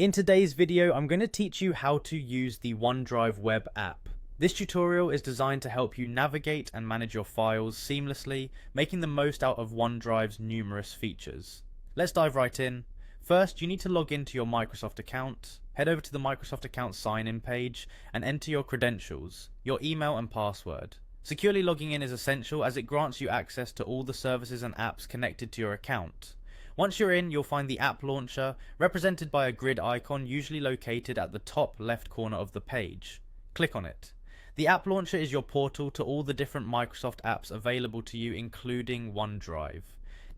In today's video, I'm going to teach you how to use the OneDrive web app. This tutorial is designed to help you navigate and manage your files seamlessly, making the most out of OneDrive's numerous features. Let's dive right in. First, you need to log into your Microsoft account. Head over to the Microsoft account sign-in page and enter your credentials, your email and password. Securely logging in is essential as it grants you access to all the services and apps connected to your account. Once you're in, you'll find the app launcher, represented by a grid icon usually located at the top left corner of the page. Click on it. The app launcher is your portal to all the different Microsoft apps available to you, including OneDrive.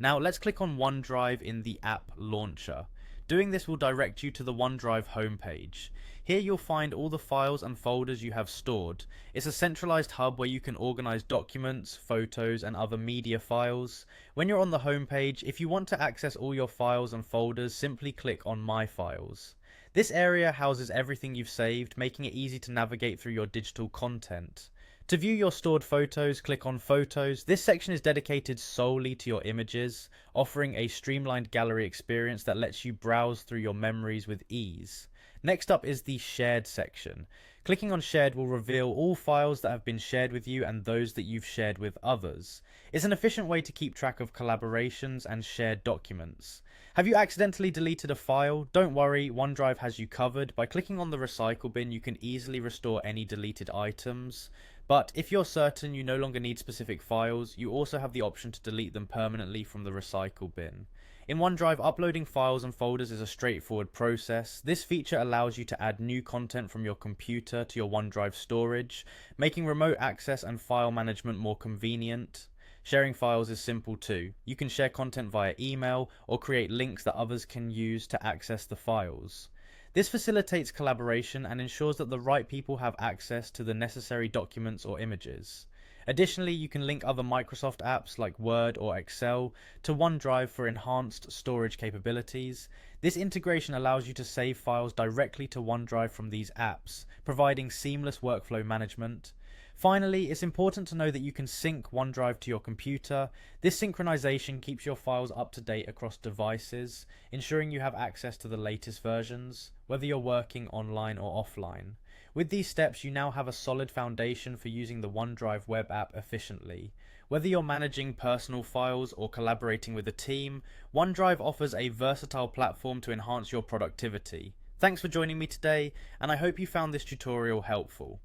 Now let's click on OneDrive in the app launcher. Doing this will direct you to the OneDrive homepage. Here you'll find all the files and folders you have stored. It's a centralized hub where you can organize documents, photos, and other media files. When you're on the homepage, if you want to access all your files and folders, simply click on My Files. This area houses everything you've saved, making it easy to navigate through your digital content. To view your stored photos, click on Photos. This section is dedicated solely to your images, offering a streamlined gallery experience that lets you browse through your memories with ease. Next up is the Shared section. Clicking on Shared will reveal all files that have been shared with you and those that you've shared with others. It's an efficient way to keep track of collaborations and shared documents. Have you accidentally deleted a file? Don't worry, OneDrive has you covered. By clicking on the recycle bin, you can easily restore any deleted items. But if you're certain you no longer need specific files, you also have the option to delete them permanently from the recycle bin. In OneDrive, uploading files and folders is a straightforward process. This feature allows you to add new content from your computer to your OneDrive storage, making remote access and file management more convenient. Sharing files is simple too. You can share content via email or create links that others can use to access the files. This facilitates collaboration and ensures that the right people have access to the necessary documents or images. Additionally, you can link other Microsoft apps like Word or Excel to OneDrive for enhanced storage capabilities. This integration allows you to save files directly to OneDrive from these apps, providing seamless workflow management. Finally, it's important to know that you can sync OneDrive to your computer. This synchronization keeps your files up to date across devices, ensuring you have access to the latest versions, whether you're working online or offline. With these steps, you now have a solid foundation for using the OneDrive web app efficiently. Whether you're managing personal files or collaborating with a team, OneDrive offers a versatile platform to enhance your productivity. Thanks for joining me today, and I hope you found this tutorial helpful.